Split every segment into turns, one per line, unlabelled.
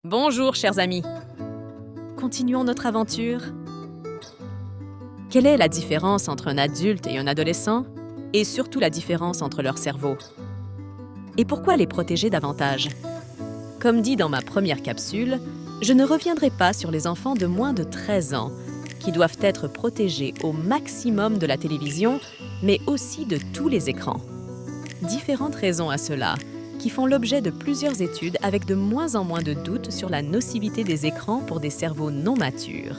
Bonjour, chers amis. Continuons notre aventure. Quelle est la différence entre un adulte et un adolescent? Et surtout la différence entre leurs cerveaux? Et pourquoi les protéger davantage? Comme dit dans ma première capsule, je ne reviendrai pas sur les enfants de moins de 13 ans, qui doivent être protégés au maximum de la télévision, mais aussi de tous les écrans. Différentes raisons à cela, qui font l'objet de plusieurs études avec de moins en moins de doutes sur la nocivité des écrans pour des cerveaux non matures.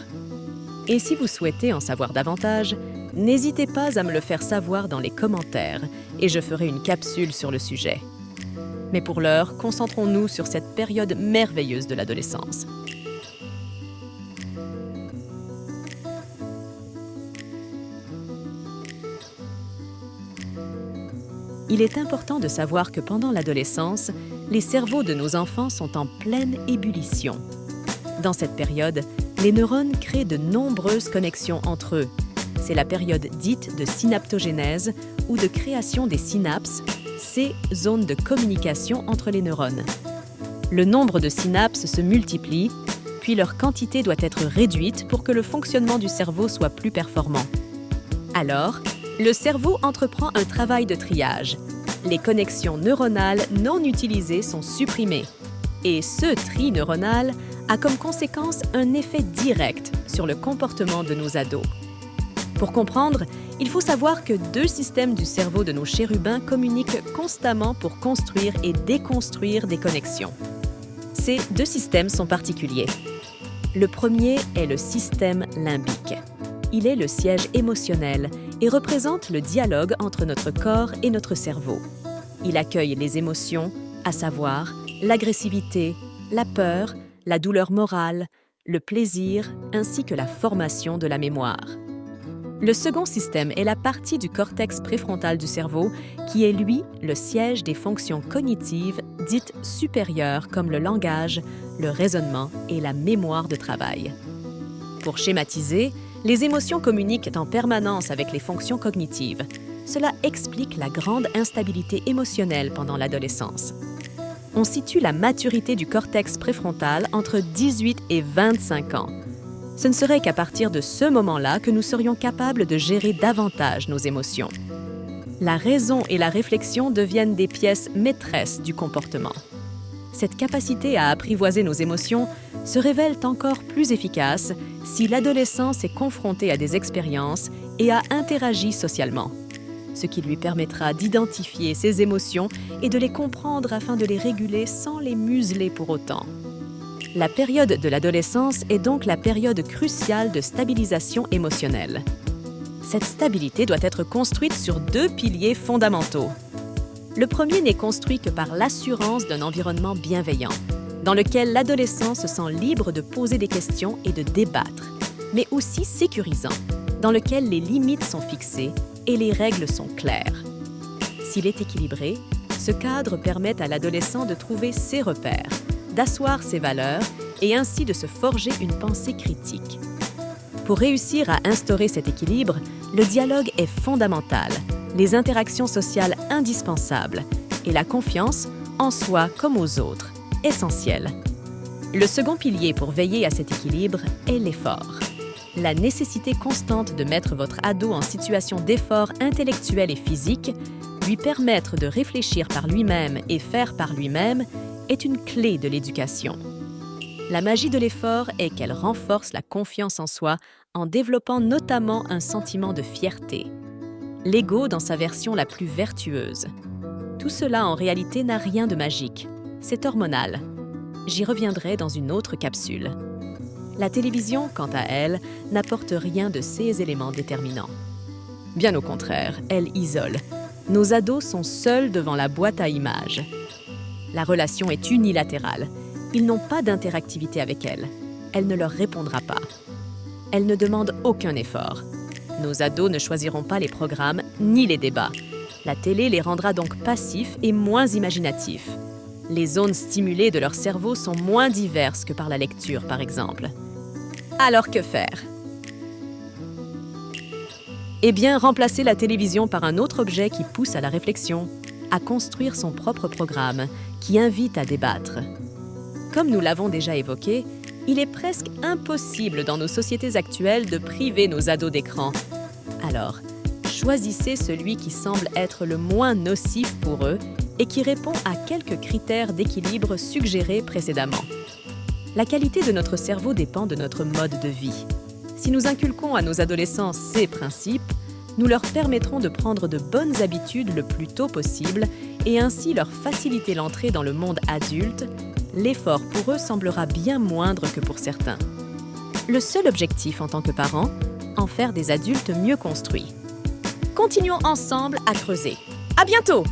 Et si vous souhaitez en savoir davantage, n'hésitez pas à me le faire savoir dans les commentaires et je ferai une capsule sur le sujet. Mais pour l'heure, concentrons-nous sur cette période merveilleuse de l'adolescence. Il est important de savoir que pendant l'adolescence, les cerveaux de nos enfants sont en pleine ébullition. Dans cette période, les neurones créent de nombreuses connexions entre eux. C'est la période dite de synaptogénèse ou de création des synapses, ces zones de communication entre les neurones. Le nombre de synapses se multiplie, puis leur quantité doit être réduite pour que le fonctionnement du cerveau soit plus performant. Alors, le cerveau entreprend un travail de triage. Les connexions neuronales non utilisées sont supprimées. Et ce tri neuronal a comme conséquence un effet direct sur le comportement de nos ados. Pour comprendre, il faut savoir que deux systèmes du cerveau de nos chérubins communiquent constamment pour construire et déconstruire des connexions. Ces deux systèmes sont particuliers. Le premier est le système limbique. Il est le siège émotionnel et représente le dialogue entre notre corps et notre cerveau. Il accueille les émotions, à savoir l'agressivité, la peur, la douleur morale, le plaisir ainsi que la formation de la mémoire. Le second système est la partie du cortex préfrontal du cerveau qui est, lui, le siège des fonctions cognitives dites supérieures comme le langage, le raisonnement et la mémoire de travail. Pour schématiser, les émotions communiquent en permanence avec les fonctions cognitives. Cela explique la grande instabilité émotionnelle pendant l'adolescence. On situe la maturité du cortex préfrontal entre 18 et 25 ans. Ce ne serait qu'à partir de ce moment-là que nous serions capables de gérer davantage nos émotions. La raison et la réflexion deviennent des pièces maîtresses du comportement. Cette capacité à apprivoiser nos émotions se révèle encore plus efficace si l'adolescence est confronté à des expériences et a interagi socialement, ce qui lui permettra d'identifier ses émotions et de les comprendre afin de les réguler sans les museler pour autant. La période de l'adolescence est donc la période cruciale de stabilisation émotionnelle. Cette stabilité doit être construite sur deux piliers fondamentaux. Le premier n'est construit que par l'assurance d'un environnement bienveillant, dans lequel l'adolescent se sent libre de poser des questions et de débattre, mais aussi sécurisant, dans lequel les limites sont fixées et les règles sont claires. S'il est équilibré, ce cadre permet à l'adolescent de trouver ses repères, d'asseoir ses valeurs et ainsi de se forger une pensée critique. Pour réussir à instaurer cet équilibre, le dialogue est fondamental, les interactions sociales indispensables et la confiance, en soi comme aux autres, essentielle. Le second pilier pour veiller à cet équilibre est l'effort. La nécessité constante de mettre votre ado en situation d'effort intellectuel et physique, lui permettre de réfléchir par lui-même et faire par lui-même, est une clé de l'éducation. La magie de l'effort est qu'elle renforce la confiance en soi en développant notamment un sentiment de fierté. L'ego dans sa version la plus vertueuse. Tout cela en réalité n'a rien de magique. C'est hormonal. J'y reviendrai dans une autre capsule. La télévision, quant à elle, n'apporte rien de ces éléments déterminants. Bien au contraire, elle isole. Nos ados sont seuls devant la boîte à images. La relation est unilatérale. Ils n'ont pas d'interactivité avec elle. Elle ne leur répondra pas. Elle ne demande aucun effort. Nos ados ne choisiront pas les programmes ni les débats. La télé les rendra donc passifs et moins imaginatifs. Les zones stimulées de leur cerveau sont moins diverses que par la lecture, par exemple. Alors que faire? Eh bien, remplacer la télévision par un autre objet qui pousse à la réflexion, à construire son propre programme, qui invite à débattre. Comme nous l'avons déjà évoqué, il est presque impossible dans nos sociétés actuelles de priver nos ados d'écran. Alors, choisissez celui qui semble être le moins nocif pour eux et qui répond à quelques critères d'équilibre suggérés précédemment. La qualité de notre cerveau dépend de notre mode de vie. Si nous inculquons à nos adolescents ces principes, nous leur permettrons de prendre de bonnes habitudes le plus tôt possible et ainsi leur faciliter l'entrée dans le monde adulte. L'effort pour eux semblera bien moindre que pour certains. Le seul objectif en tant que parents, en faire des adultes mieux construits. Continuons ensemble à creuser. À bientôt!